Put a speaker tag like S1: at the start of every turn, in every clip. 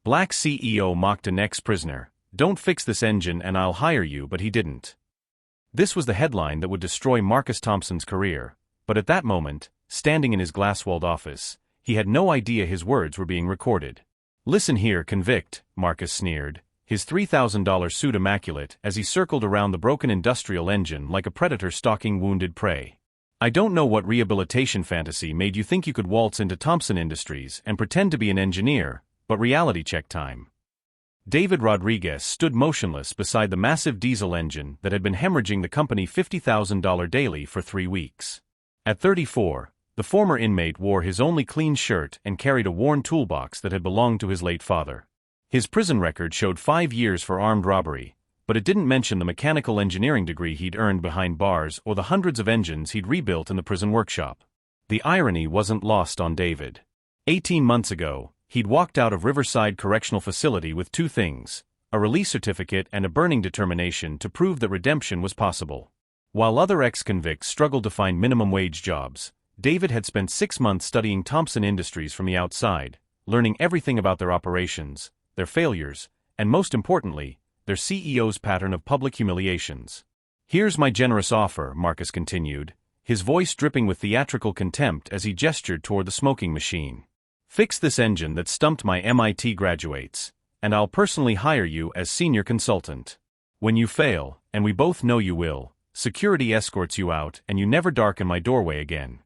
S1: Black CEO mocked an ex-prisoner. Don't fix this engine and I'll hire you, but he didn't. This was the headline that would destroy Marcus Thompson's career, but at that moment, standing in his glass-walled office, he had no idea his words were being recorded. Listen here, convict, Marcus sneered, his $3,000 suit immaculate as he circled around the broken industrial engine like a predator stalking wounded prey. I don't know what rehabilitation fantasy made you think you could waltz into Thompson Industries and pretend to be an engineer, but reality check time. David Rodriguez stood motionless beside the massive diesel engine that had been hemorrhaging the company $50,000 daily for 3 weeks. At 34, the former inmate wore his only clean shirt and carried a worn toolbox that had belonged to his late father. His prison record showed 5 years for armed robbery, but it didn't mention the mechanical engineering degree he'd earned behind bars or the hundreds of engines he'd rebuilt in the prison workshop. The irony wasn't lost on David. 18 months ago, he'd walked out of Riverside Correctional Facility with 2 things, a release certificate and a burning determination to prove that redemption was possible. While other ex-convicts struggled to find minimum-wage jobs, David had spent 6 months studying Thompson Industries from the outside, learning everything about their operations, their failures, and most importantly, their CEO's pattern of public humiliations. Here's my generous offer, Marcus continued, his voice dripping with theatrical contempt as he gestured toward the smoking machine. Fix this engine that stumped my MIT graduates, and I'll personally hire you as senior consultant. When you fail, and we both know you will, security escorts you out and you never darken my doorway again.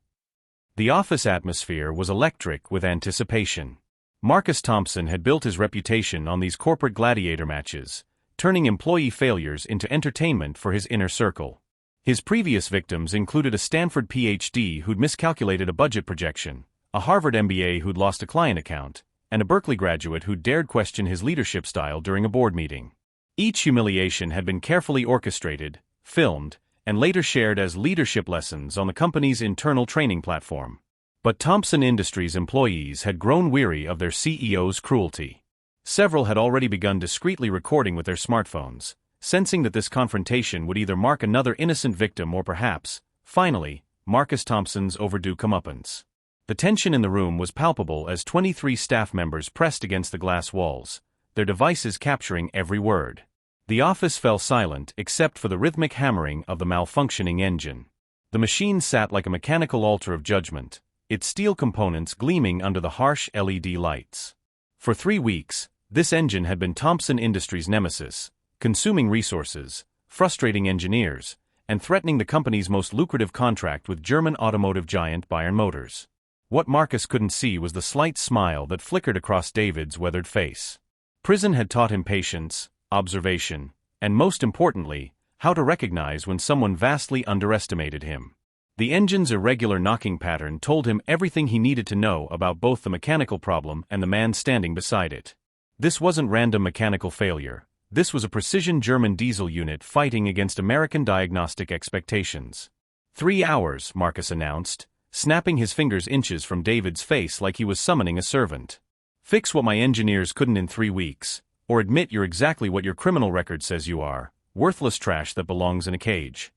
S1: The office atmosphere was electric with anticipation. Marcus Thompson had built his reputation on these corporate gladiator matches, turning employee failures into entertainment for his inner circle. His previous victims included a Stanford PhD who'd miscalculated a budget projection, a Harvard MBA who'd lost a client account, and a Berkeley graduate who'd dared question his leadership style during a board meeting. Each humiliation had been carefully orchestrated, filmed, and later shared as leadership lessons on the company's internal training platform. But Thompson Industries employees had grown weary of their CEO's cruelty. Several had already begun discreetly recording with their smartphones, sensing that this confrontation would either mark another innocent victim or perhaps, finally, Marcus Thompson's overdue comeuppance. The tension in the room was palpable as 23 staff members pressed against the glass walls, their devices capturing every word. The office fell silent except for the rhythmic hammering of the malfunctioning engine. The machine sat like a mechanical altar of judgment, its steel components gleaming under the harsh LED lights. For 3 weeks, this engine had been Thompson Industries' nemesis, consuming resources, frustrating engineers, and threatening the company's most lucrative contract with German automotive giant Bayern Motors. What Marcus couldn't see was the slight smile that flickered across David's weathered face. Prison had taught him patience, observation, and most importantly, how to recognize when someone vastly underestimated him. The engine's irregular knocking pattern told him everything he needed to know about both the mechanical problem and the man standing beside it. This wasn't random mechanical failure. This was a precision German diesel unit fighting against American diagnostic expectations. 3 hours, Marcus announced, snapping his fingers inches from David's face like he was summoning a servant. Fix what my engineers couldn't in 3 weeks, or admit you're exactly what your criminal record says you are, worthless trash that belongs in a cage.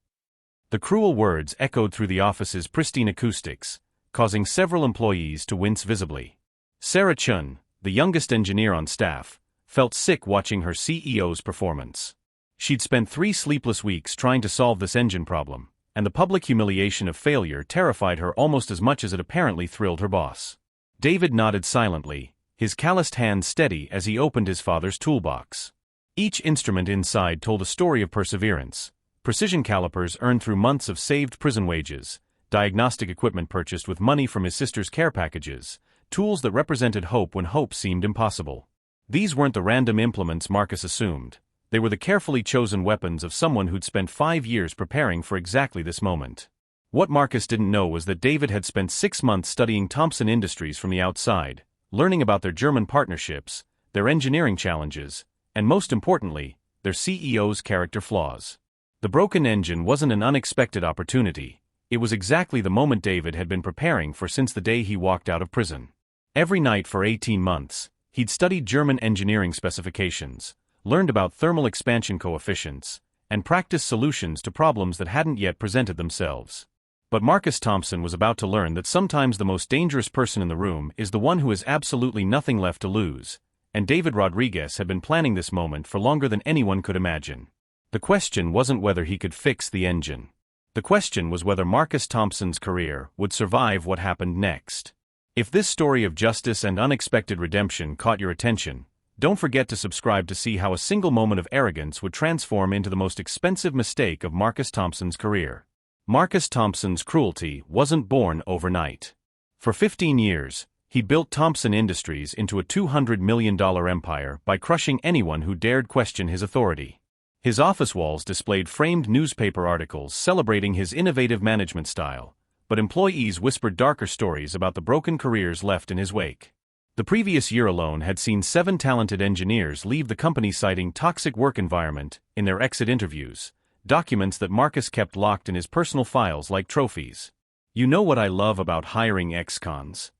S1: The cruel words echoed through the office's pristine acoustics, causing several employees to wince visibly. Sarah Chun, the youngest engineer on staff, felt sick watching her CEO's performance. She'd spent 3 sleepless weeks trying to solve this engine problem, and the public humiliation of failure terrified her almost as much as it apparently thrilled her boss. David nodded silently, his calloused hands steady as he opened his father's toolbox. Each instrument inside told a story of perseverance. Precision calipers earned through months of saved prison wages, diagnostic equipment purchased with money from his sister's care packages, tools that represented hope when hope seemed impossible. These weren't the random implements Marcus assumed. They were the carefully chosen weapons of someone who'd spent 5 years preparing for exactly this moment. What Marcus didn't know was that David had spent 6 months studying Thompson Industries from the outside, learning about their German partnerships, their engineering challenges, and most importantly, their CEO's character flaws. The broken engine wasn't an unexpected opportunity. It was exactly the moment David had been preparing for since the day he walked out of prison. Every night for 18 months, he'd studied German engineering specifications, learned about thermal expansion coefficients, and practiced solutions to problems that hadn't yet presented themselves. But Marcus Thompson was about to learn that sometimes the most dangerous person in the room is the one who has absolutely nothing left to lose, and David Rodriguez had been planning this moment for longer than anyone could imagine. The question wasn't whether he could fix the engine. The question was whether Marcus Thompson's career would survive what happened next. If this story of justice and unexpected redemption caught your attention, don't forget to subscribe to see how a single moment of arrogance would transform into the most expensive mistake of Marcus Thompson's career. Marcus Thompson's cruelty wasn't born overnight. For 15 years, he built Thompson Industries into a $200 million empire by crushing anyone who dared question his authority. His office walls displayed framed newspaper articles celebrating his innovative management style, but employees whispered darker stories about the broken careers left in his wake. The previous year alone had seen 7 talented engineers leave the company citing toxic work environment in their exit interviews, documents that Marcus kept locked in his personal files like trophies. "You know what I love about hiring ex-cons?"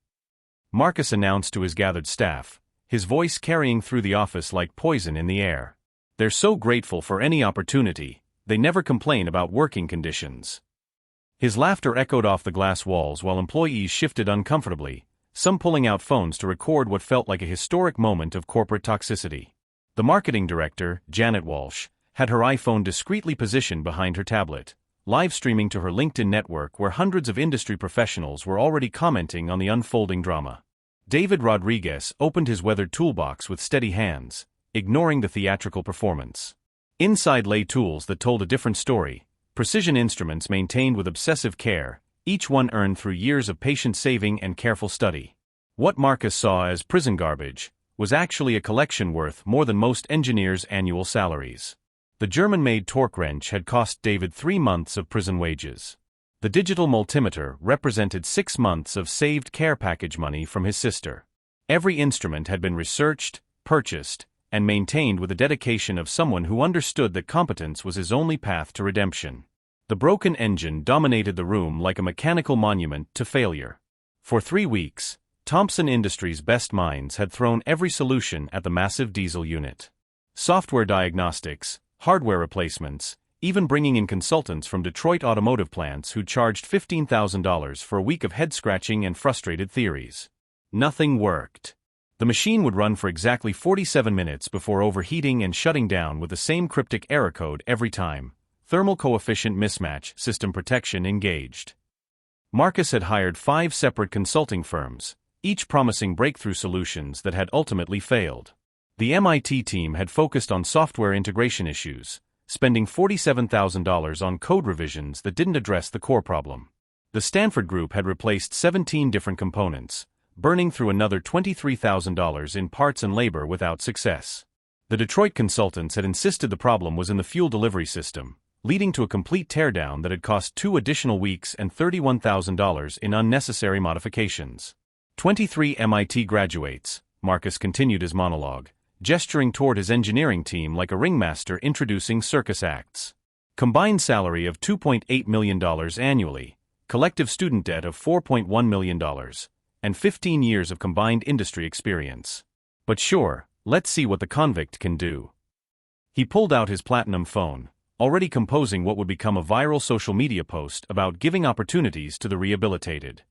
S1: Marcus announced to his gathered staff, his voice carrying through the office like poison in the air. "They're so grateful for any opportunity, they never complain about working conditions." His laughter echoed off the glass walls while employees shifted uncomfortably, some pulling out phones to record what felt like a historic moment of corporate toxicity. The marketing director, Janet Walsh, had her iPhone discreetly positioned behind her tablet, live streaming to her LinkedIn network where hundreds of industry professionals were already commenting on the unfolding drama. David Rodriguez opened his weathered toolbox with steady hands, ignoring the theatrical performance. Inside lay tools that told a different story, precision instruments maintained with obsessive care, each one earned through years of patient saving and careful study. What Marcus saw as prison garbage was actually a collection worth more than most engineers' annual salaries. The German-made torque wrench had cost David 3 months of prison wages. The digital multimeter represented 6 months of saved care package money from his sister. Every instrument had been researched, purchased, and maintained with the dedication of someone who understood that competence was his only path to redemption. The broken engine dominated the room like a mechanical monument to failure. For 3 weeks, Thompson Industries' best minds had thrown every solution at the massive diesel unit. Software diagnostics, hardware replacements, even bringing in consultants from Detroit automotive plants who charged $15,000 for a week of head-scratching and frustrated theories. Nothing worked. The machine would run for exactly 47 minutes before overheating and shutting down with the same cryptic error code every time. Thermal coefficient mismatch, system protection engaged. Marcus had hired 5 separate consulting firms, each promising breakthrough solutions that had ultimately failed. The MIT team had focused on software integration issues, spending $47,000 on code revisions that didn't address the core problem. The Stanford group had replaced 17 different components, burning through another $23,000 in parts and labor without success. The Detroit consultants had insisted the problem was in the fuel delivery system, leading to a complete teardown that had cost 2 additional weeks and $31,000 in unnecessary modifications. 23 MIT graduates, Marcus continued his monologue, gesturing toward his engineering team like a ringmaster introducing circus acts. Combined salary of $2.8 million annually, collective student debt of $4.1 million, and 15 years of combined industry experience. But sure, let's see what the convict can do. He pulled out his platinum phone, already composing what would become a viral social media post about giving opportunities to the rehabilitated.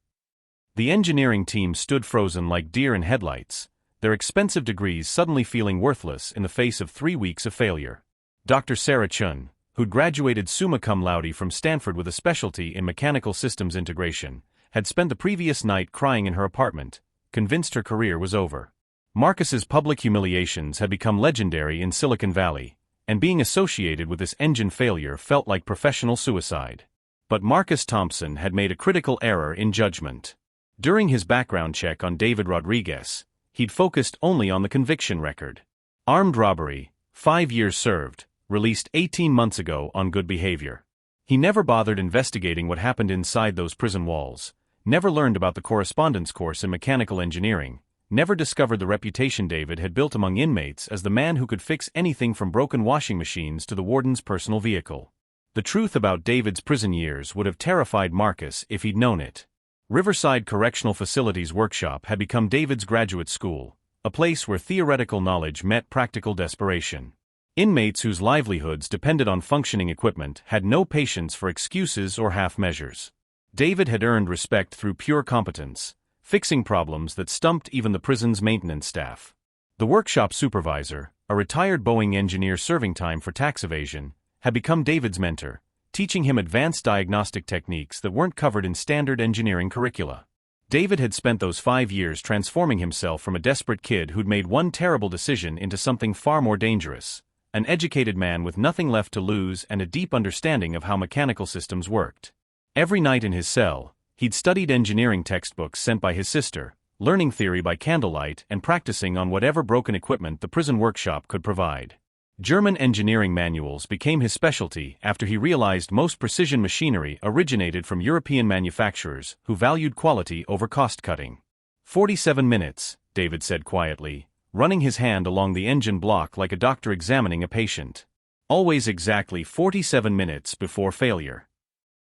S1: The engineering team stood frozen like deer in headlights, their expensive degrees suddenly feeling worthless in the face of 3 weeks of failure. Dr. Sarah Chun, who'd graduated summa cum laude from Stanford with a specialty in mechanical systems integration, had spent the previous night crying in her apartment, convinced her career was over. Marcus's public humiliations had become legendary in Silicon Valley, and being associated with this engine failure felt like professional suicide. But Marcus Thompson had made a critical error in judgment. During his background check on David Rodriguez, he'd focused only on the conviction record. Armed robbery, 5 years served, released 18 months ago on good behavior. He never bothered investigating what happened inside those prison walls, never learned about the correspondence course in mechanical engineering, never discovered the reputation David had built among inmates as the man who could fix anything from broken washing machines to the warden's personal vehicle. The truth about David's prison years would have terrified Marcus if he'd known it. Riverside Correctional Facilities Workshop had become David's graduate school, a place where theoretical knowledge met practical desperation. Inmates whose livelihoods depended on functioning equipment had no patience for excuses or half measures. David had earned respect through pure competence, fixing problems that stumped even the prison's maintenance staff. The workshop supervisor, a retired Boeing engineer serving time for tax evasion, had become David's mentor, teaching him advanced diagnostic techniques that weren't covered in standard engineering curricula. David had spent those 5 years transforming himself from a desperate kid who'd made one terrible decision into something far more dangerous, an educated man with nothing left to lose and a deep understanding of how mechanical systems worked. Every night in his cell, he'd studied engineering textbooks sent by his sister, learning theory by candlelight and practicing on whatever broken equipment the prison workshop could provide. German engineering manuals became his specialty after he realized most precision machinery originated from European manufacturers who valued quality over cost-cutting. 47 minutes, David said quietly, running his hand along the engine block like a doctor examining a patient. Always exactly 47 minutes before failure.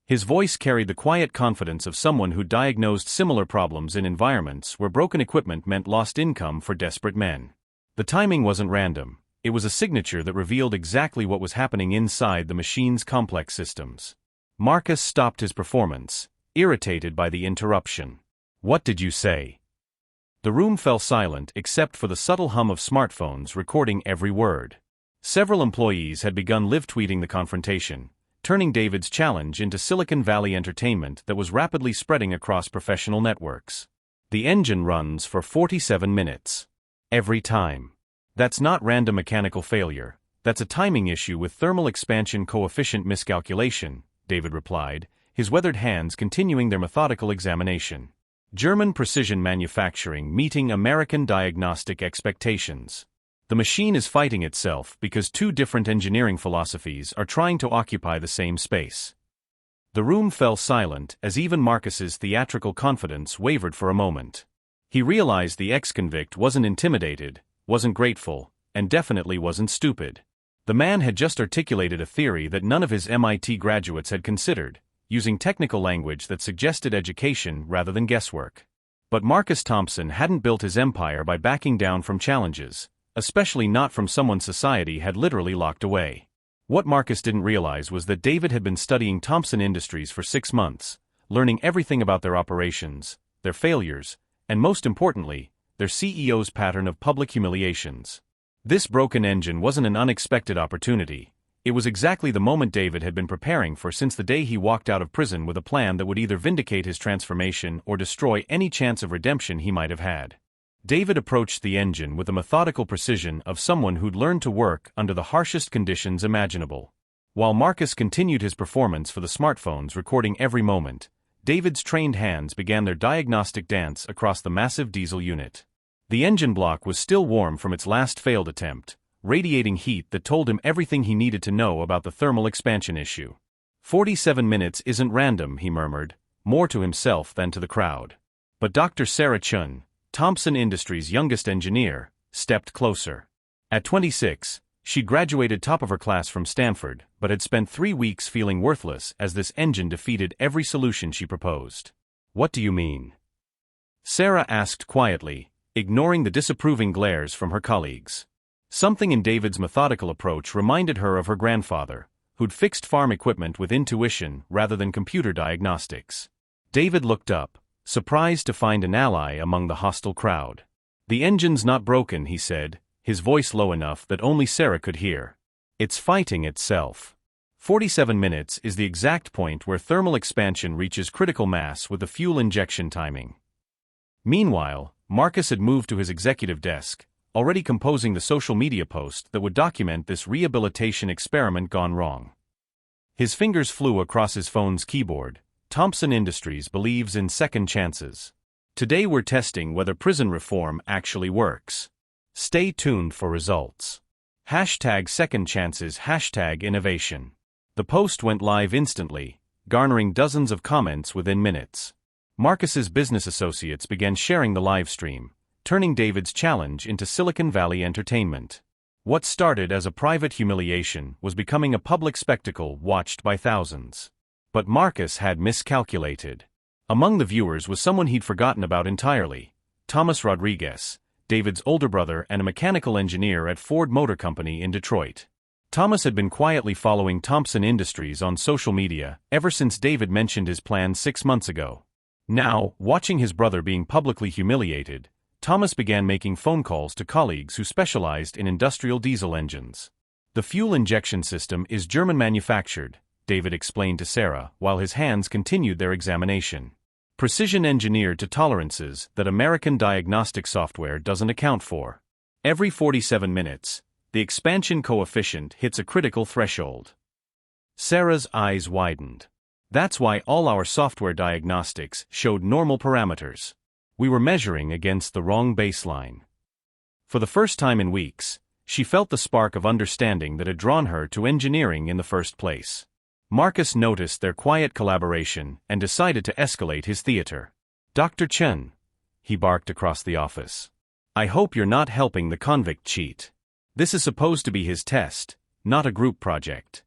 S1: His voice carried the quiet confidence of someone who diagnosed similar problems in environments where broken equipment meant lost income for desperate men. The timing wasn't random. It was a signature that revealed exactly what was happening inside the machine's complex systems. Marcus stopped his performance, irritated by the interruption. "What did you say?" The room fell silent except for the subtle hum of smartphones recording every word. Several employees had begun live-tweeting the confrontation, turning David's challenge into Silicon Valley entertainment that was rapidly spreading across professional networks. The engine runs for 47 minutes. Every time. That's not random mechanical failure, that's a timing issue with thermal expansion coefficient miscalculation, David replied, his weathered hands continuing their methodical examination. German precision manufacturing meeting American diagnostic expectations. The machine is fighting itself because two different engineering philosophies are trying to occupy the same space. The room fell silent as even Marcus's theatrical confidence wavered for a moment. He realized the ex-convict wasn't intimidated, wasn't grateful, and definitely wasn't stupid. The man had just articulated a theory that none of his MIT graduates had considered, using technical language that suggested education rather than guesswork. But Marcus Thompson hadn't built his empire by backing down from challenges, especially not from someone society had literally locked away. What Marcus didn't realize was that David had been studying Thompson Industries for 6 months, learning everything about their operations, their failures, and most importantly, their CEO's pattern of public humiliations. This broken engine wasn't an unexpected opportunity. It was exactly the moment David had been preparing for since the day he walked out of prison with a plan that would either vindicate his transformation or destroy any chance of redemption he might have had. David approached the engine with the methodical precision of someone who'd learned to work under the harshest conditions imaginable. While Marcus continued his performance for the smartphones recording every moment, David's trained hands began their diagnostic dance across the massive diesel unit. The engine block was still warm from its last failed attempt, radiating heat that told him everything he needed to know about the thermal expansion issue. 47 minutes isn't random, he murmured, more to himself than to the crowd. But Dr. Sarah Chun, Thompson Industries' youngest engineer, stepped closer. At 26, she'd graduated top of her class from Stanford, but had spent 3 weeks feeling worthless as this engine defeated every solution she proposed. "What do you mean?" Sarah asked quietly, ignoring the disapproving glares from her colleagues. Something in David's methodical approach reminded her of her grandfather, who'd fixed farm equipment with intuition rather than computer diagnostics. David looked up, surprised to find an ally among the hostile crowd. "The engine's not broken," he said, his voice low enough that only Sarah could hear. "It's fighting itself." 47 minutes is the exact point where thermal expansion reaches critical mass with the fuel injection timing. Meanwhile, Marcus had moved to his executive desk, already composing the social media post that would document this rehabilitation experiment gone wrong. His fingers flew across his phone's keyboard. Thompson Industries believes in second chances. Today we're testing whether prison reform actually works. Stay tuned for results. #SecondChances #innovation. The post went live instantly, garnering dozens of comments within minutes. Marcus's business associates began sharing the live stream, turning David's challenge into Silicon Valley entertainment. What started as a private humiliation was becoming a public spectacle watched by thousands. But Marcus had miscalculated. Among the viewers was someone he'd forgotten about entirely, Thomas Rodriguez, David's older brother and a mechanical engineer at Ford Motor Company in Detroit. Thomas had been quietly following Thompson Industries on social media ever since David mentioned his plan 6 months ago. Now, watching his brother being publicly humiliated, Thomas began making phone calls to colleagues who specialized in industrial diesel engines. The fuel injection system is German manufactured, David explained to Sarah, while his hands continued their examination. Precision engineered to tolerances that American diagnostic software doesn't account for. Every 47 minutes, the expansion coefficient hits a critical threshold. Sarah's eyes widened. That's why all our software diagnostics showed normal parameters. We were measuring against the wrong baseline. For the first time in weeks, she felt the spark of understanding that had drawn her to engineering in the first place. Marcus noticed their quiet collaboration and decided to escalate his theater. "Dr. Chen," he barked across the office. "I hope you're not helping the convict cheat. This is supposed to be his test, not a group project."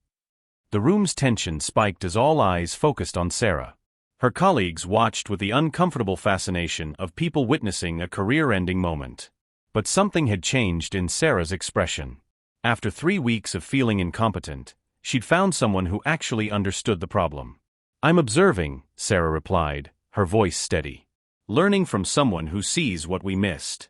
S1: The room's tension spiked as all eyes focused on Sarah. Her colleagues watched with the uncomfortable fascination of people witnessing a career-ending moment. But something had changed in Sarah's expression. After 3 weeks of feeling incompetent, she'd found someone who actually understood the problem. "I'm observing," Sarah replied, her voice steady. "Learning from someone who sees what we missed."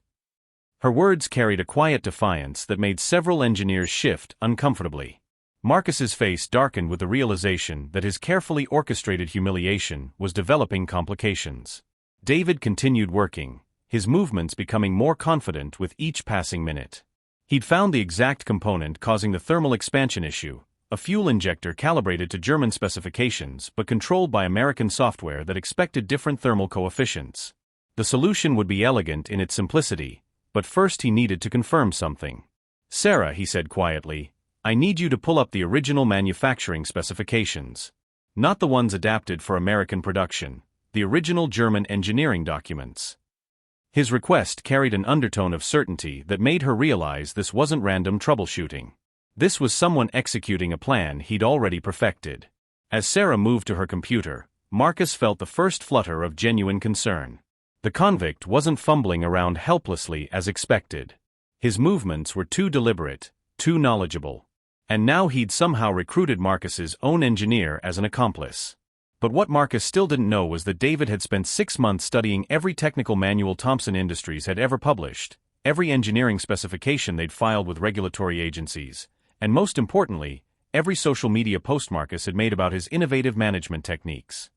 S1: Her words carried a quiet defiance that made several engineers shift uncomfortably. Marcus's face darkened with the realization that his carefully orchestrated humiliation was developing complications. David continued working, his movements becoming more confident with each passing minute. He'd found the exact component causing the thermal expansion issue, a fuel injector calibrated to German specifications but controlled by American software that expected different thermal coefficients. The solution would be elegant in its simplicity, but first he needed to confirm something. "Sarah," he said quietly, "I need you to pull up the original manufacturing specifications. Not the ones adapted for American production, the original German engineering documents." His request carried an undertone of certainty that made her realize this wasn't random troubleshooting. This was someone executing a plan he'd already perfected. As Sarah moved to her computer, Marcus felt the first flutter of genuine concern. The convict wasn't fumbling around helplessly as expected. His movements were too deliberate, too knowledgeable. And now he'd somehow recruited Marcus's own engineer as an accomplice. But what Marcus still didn't know was that David had spent 6 months studying every technical manual Thomson Industries had ever published, every engineering specification they'd filed with regulatory agencies, and most importantly, every social media post Marcus had made about his innovative management techniques.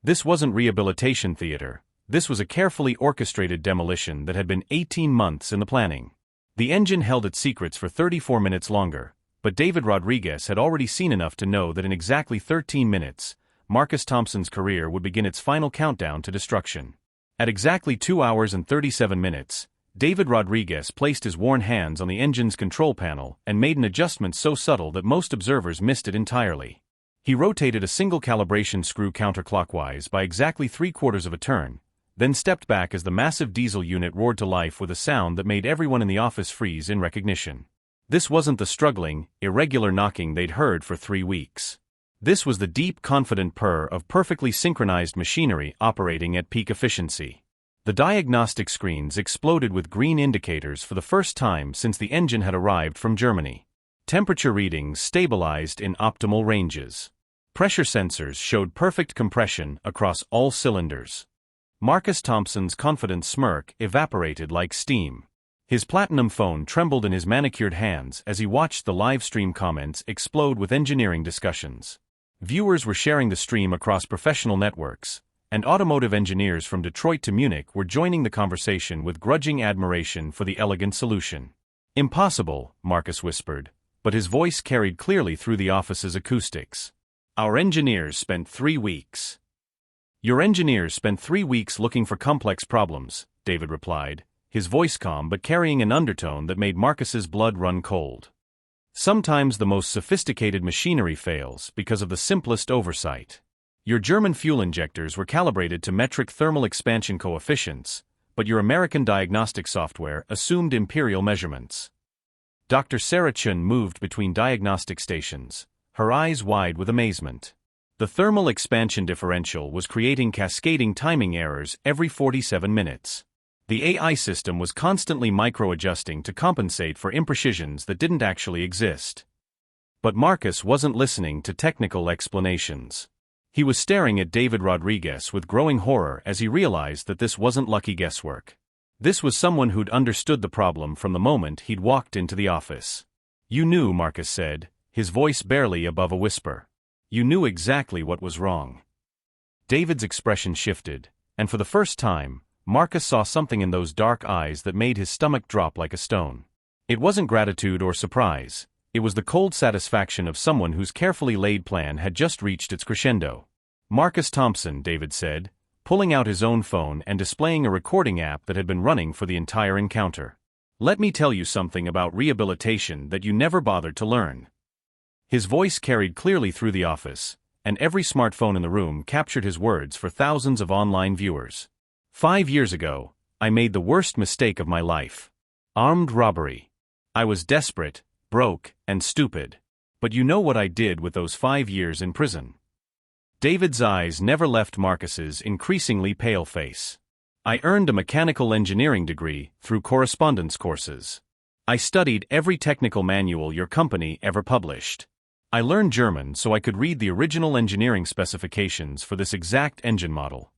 S1: This wasn't rehabilitation theater, this was a carefully orchestrated demolition that had been 18 months in the planning. The engine held its secrets for 34 minutes longer, but David Rodriguez had already seen enough to know that in exactly 13 minutes, Marcus Thompson's career would begin its final countdown to destruction. At exactly 2 hours and 37 minutes, David Rodriguez placed his worn hands on the engine's control panel and made an adjustment so subtle that most observers missed it entirely. He rotated a single calibration screw counterclockwise by exactly 3/4 of a turn, then stepped back as the massive diesel unit roared to life with a sound that made everyone in the office freeze in recognition. This wasn't the struggling, irregular knocking they'd heard for 3 weeks. This was the deep, confident purr of perfectly synchronized machinery operating at peak efficiency. The diagnostic screens exploded with green indicators for the first time since the engine had arrived from Germany. Temperature readings stabilized in optimal ranges. Pressure sensors showed perfect compression across all cylinders. Marcus Thompson's confident smirk evaporated like steam. His platinum phone trembled in his manicured hands as he watched the live stream comments explode with engineering discussions. Viewers were sharing the stream across professional networks, and automotive engineers from Detroit to Munich were joining the conversation with grudging admiration for the elegant solution. "Impossible," Marcus whispered, but his voice carried clearly through the office's acoustics. "Our engineers spent 3 weeks." "Your engineers spent 3 weeks looking for complex problems," David replied, his voice calm but carrying an undertone that made Marcus's blood run cold. "Sometimes the most sophisticated machinery fails because of the simplest oversight. Your German fuel injectors were calibrated to metric thermal expansion coefficients, but your American diagnostic software assumed imperial measurements." Dr. Sarah Chen moved between diagnostic stations, her eyes wide with amazement. The thermal expansion differential was creating cascading timing errors every 47 minutes. The AI system was constantly micro-adjusting to compensate for imprecisions that didn't actually exist. But Marcus wasn't listening to technical explanations. He was staring at David Rodriguez with growing horror as he realized that this wasn't lucky guesswork. This was someone who'd understood the problem from the moment he'd walked into the office. "You knew," Marcus said, his voice barely above a whisper. "You knew exactly what was wrong." David's expression shifted, and for the first time, Marcus saw something in those dark eyes that made his stomach drop like a stone. It wasn't gratitude or surprise, it was the cold satisfaction of someone whose carefully laid plan had just reached its crescendo. "Marcus Thompson," David said, pulling out his own phone and displaying a recording app that had been running for the entire encounter. "Let me tell you something about rehabilitation that you never bothered to learn." His voice carried clearly through the office, and every smartphone in the room captured his words for thousands of online viewers. 5 years ago, I made the worst mistake of my life. Armed robbery. I was desperate, broke, and stupid. But you know what I did with those 5 years in prison? David's eyes never left Marcus's increasingly pale face. "I earned a mechanical engineering degree through correspondence courses. I studied every technical manual your company ever published. I learned German so I could read the original engineering specifications for this exact engine model."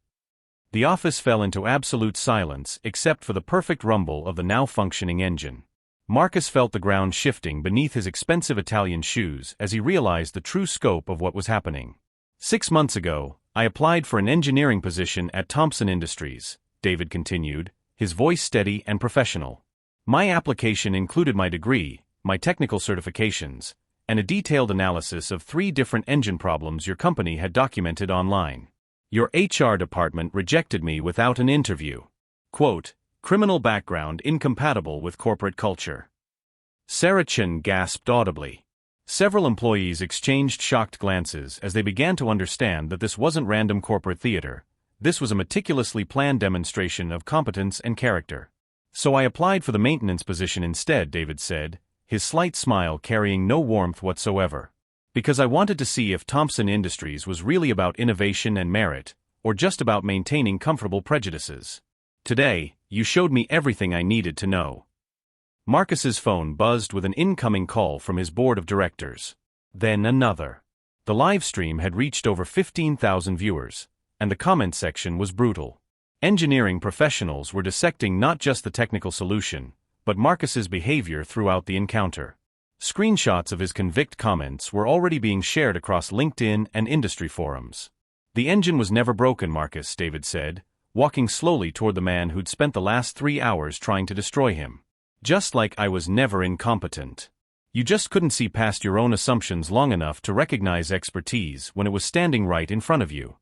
S1: The office fell into absolute silence except for the perfect rumble of the now functioning engine. Marcus felt the ground shifting beneath his expensive Italian shoes as he realized the true scope of what was happening. 6 months ago, I applied for an engineering position at Thompson Industries, David continued, his voice steady and professional. My application included my degree, my technical certifications, and a detailed analysis of 3 different engine problems your company had documented online. Your HR department rejected me without an interview. Quote, "Criminal background incompatible with corporate culture." Sarah Chen gasped audibly. Several employees exchanged shocked glances as they began to understand that this wasn't random corporate theater. This was a meticulously planned demonstration of competence and character. "So I applied for the maintenance position instead," David said, his slight smile carrying no warmth whatsoever. "Because I wanted to see if Thompson Industries was really about innovation and merit, or just about maintaining comfortable prejudices. Today, you showed me everything I needed to know." Marcus's phone buzzed with an incoming call from his board of directors. Then another. The live stream had reached over 15,000 viewers, and the comment section was brutal. Engineering professionals were dissecting not just the technical solution, but Marcus's behavior throughout the encounter. Screenshots of his convict comments were already being shared across LinkedIn and industry forums. "The engine was never broken, Marcus," David said, walking slowly toward the man who'd spent the last 3 hours trying to destroy him. "Just like I was never incompetent. You just couldn't see past your own assumptions long enough to recognize expertise when it was standing right in front of you."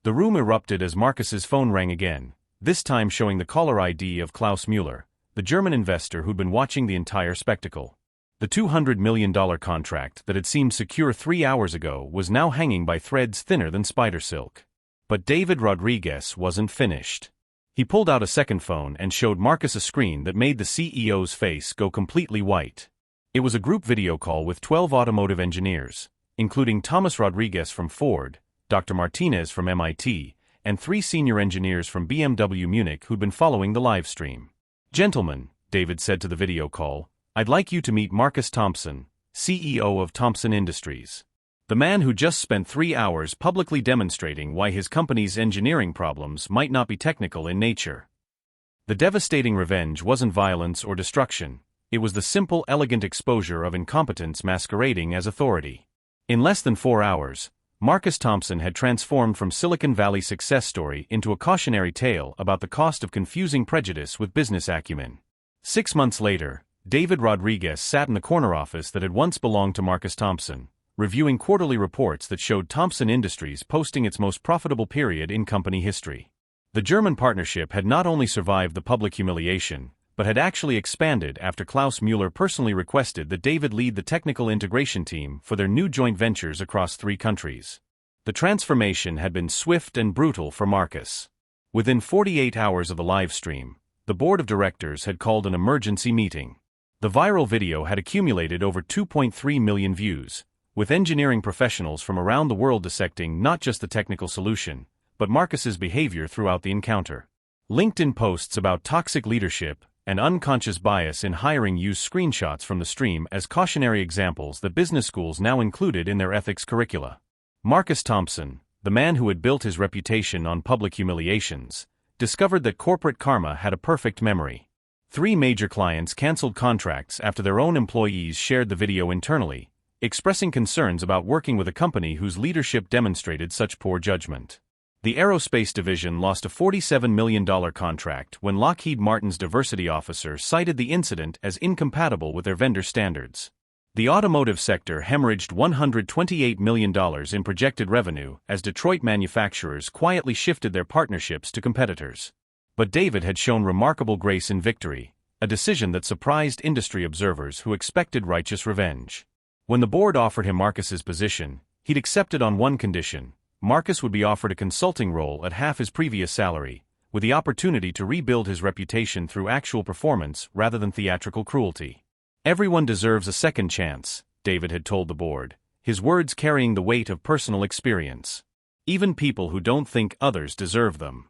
S1: The room erupted as Marcus's phone rang again, this time showing the caller ID of Klaus Müller, the German investor who'd been watching the entire spectacle. The $200 million contract that had seemed secure 3 hours ago was now hanging by threads thinner than spider silk. But David Rodriguez wasn't finished. He pulled out a second phone and showed Marcus a screen that made the CEO's face go completely white. It was a group video call with 12 automotive engineers, including Thomas Rodriguez from Ford, Dr. Martinez from MIT, and 3 senior engineers from BMW Munich who'd been following the live stream. "Gentlemen," David said to the video call, "I'd like you to meet Marcus Thompson, CEO of Thompson Industries. The man who just spent 3 hours publicly demonstrating why his company's engineering problems might not be technical in nature." The devastating revenge wasn't violence or destruction, it was the simple, elegant exposure of incompetence masquerading as authority. In less than 4 hours, Marcus Thompson had transformed from Silicon Valley success story into a cautionary tale about the cost of confusing prejudice with business acumen. 6 months later, David Rodriguez sat in the corner office that had once belonged to Marcus Thompson, reviewing quarterly reports that showed Thompson Industries posting its most profitable period in company history. The German partnership had not only survived the public humiliation, but had actually expanded after Klaus Müller personally requested that David lead the technical integration team for their new joint ventures across 3 countries. The transformation had been swift and brutal for Marcus. Within 48 hours of the live stream, the board of directors had called an emergency meeting. The viral video had accumulated over 2.3 million views, with engineering professionals from around the world dissecting not just the technical solution, but Marcus's behavior throughout the encounter. LinkedIn posts about toxic leadership and unconscious bias in hiring used screenshots from the stream as cautionary examples that business schools now included in their ethics curricula. Marcus Thompson, the man who had built his reputation on public humiliations, discovered that corporate karma had a perfect memory. 3 major clients canceled contracts after their own employees shared the video internally, expressing concerns about working with a company whose leadership demonstrated such poor judgment. The aerospace division lost a $47 million contract when Lockheed Martin's diversity officer cited the incident as incompatible with their vendor standards. The automotive sector hemorrhaged $128 million in projected revenue as Detroit manufacturers quietly shifted their partnerships to competitors. But David had shown remarkable grace in victory, a decision that surprised industry observers who expected righteous revenge. When the board offered him Marcus's position, he'd accepted on one condition: Marcus would be offered a consulting role at half his previous salary, with the opportunity to rebuild his reputation through actual performance rather than theatrical cruelty. "Everyone deserves a second chance," David had told the board, his words carrying the weight of personal experience. "Even people who don't think others deserve them."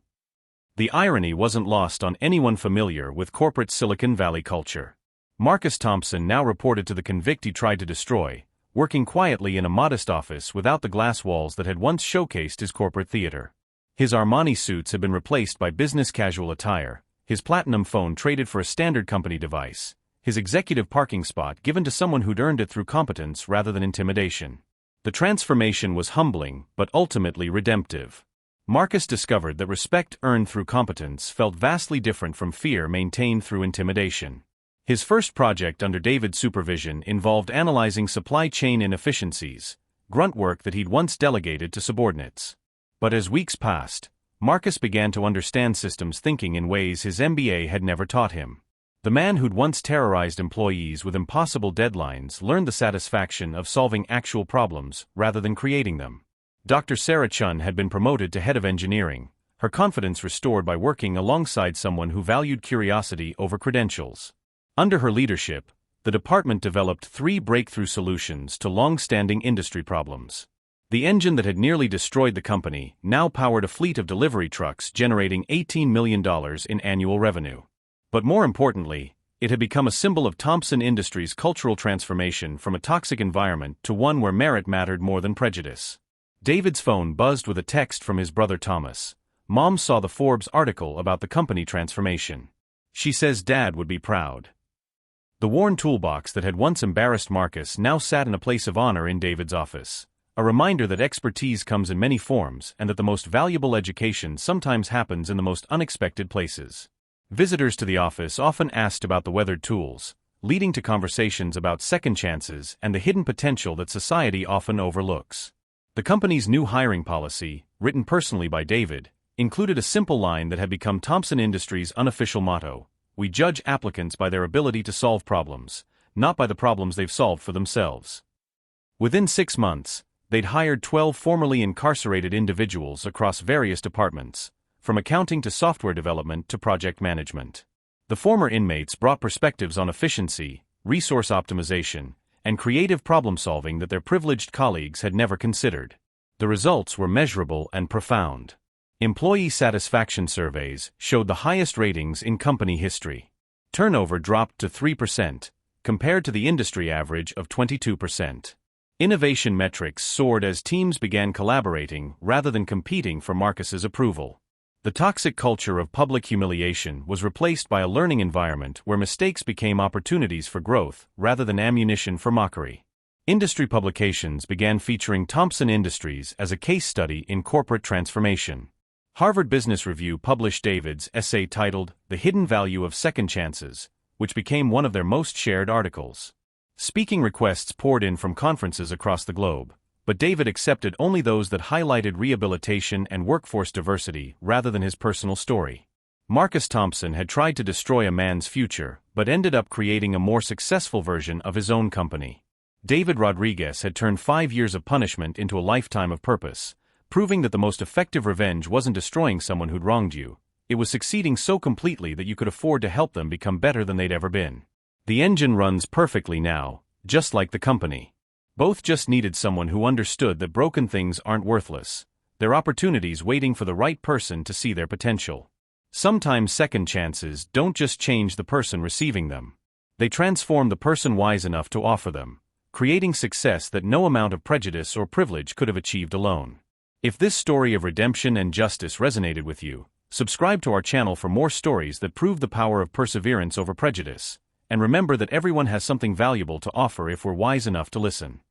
S1: The irony wasn't lost on anyone familiar with corporate Silicon Valley culture. Marcus Thompson now reported to the convict he tried to destroy, working quietly in a modest office without the glass walls that had once showcased his corporate theater. His Armani suits had been replaced by business casual attire, his platinum phone traded for a standard company device, his executive parking spot given to someone who'd earned it through competence rather than intimidation. The transformation was humbling, but ultimately redemptive. Marcus discovered that respect earned through competence felt vastly different from fear maintained through intimidation. His first project under David's supervision involved analyzing supply chain inefficiencies, grunt work that he'd once delegated to subordinates. But as weeks passed, Marcus began to understand systems thinking in ways his MBA had never taught him. The man who'd once terrorized employees with impossible deadlines learned the satisfaction of solving actual problems rather than creating them. Dr. Sarah Chun had been promoted to head of engineering, her confidence restored by working alongside someone who valued curiosity over credentials. Under her leadership, the department developed 3 breakthrough solutions to long-standing industry problems. The engine that had nearly destroyed the company now powered a fleet of delivery trucks generating $18 million in annual revenue. But more importantly, it had become a symbol of Thompson Industries' cultural transformation from a toxic environment to one where merit mattered more than prejudice. David's phone buzzed with a text from his brother Thomas. Mom saw the Forbes article about the company transformation. She says Dad would be proud. The worn toolbox that had once embarrassed Marcus now sat in a place of honor in David's office, a reminder that expertise comes in many forms and that the most valuable education sometimes happens in the most unexpected places. Visitors to the office often asked about the weathered tools, leading to conversations about second chances and the hidden potential that society often overlooks. The company's new hiring policy, written personally by David, included a simple line that had become Thompson Industries' unofficial motto: "We judge applicants by their ability to solve problems, not by the problems they've solved for themselves." Within 6 months, they'd hired 12 formerly incarcerated individuals across various departments, from accounting to software development to project management. The former inmates brought perspectives on efficiency, resource optimization, and creative problem-solving that their privileged colleagues had never considered. The results were measurable and profound. Employee satisfaction surveys showed the highest ratings in company history. Turnover dropped to 3%, compared to the industry average of 22%. Innovation metrics soared as teams began collaborating rather than competing for Marcus's approval. The toxic culture of public humiliation was replaced by a learning environment where mistakes became opportunities for growth rather than ammunition for mockery. Industry publications began featuring Thompson Industries as a case study in corporate transformation. Harvard Business Review published David's essay titled "The Hidden Value of Second Chances," which became one of their most shared articles. Speaking requests poured in from conferences across the globe, but David accepted only those that highlighted rehabilitation and workforce diversity rather than his personal story. Marcus Thompson had tried to destroy a man's future, but ended up creating a more successful version of his own company. David Rodriguez had turned 5 years of punishment into a lifetime of purpose, proving that the most effective revenge wasn't destroying someone who'd wronged you, it was succeeding so completely that you could afford to help them become better than they'd ever been. The engine runs perfectly now, just like the company. Both just needed someone who understood that broken things aren't worthless, they're opportunities waiting for the right person to see their potential. Sometimes second chances don't just change the person receiving them. They transform the person wise enough to offer them, creating success that no amount of prejudice or privilege could have achieved alone. If this story of redemption and justice resonated with you, Subscribe to our channel for more stories that prove the power of perseverance over prejudice. And remember that everyone has something valuable to offer if we're wise enough to listen.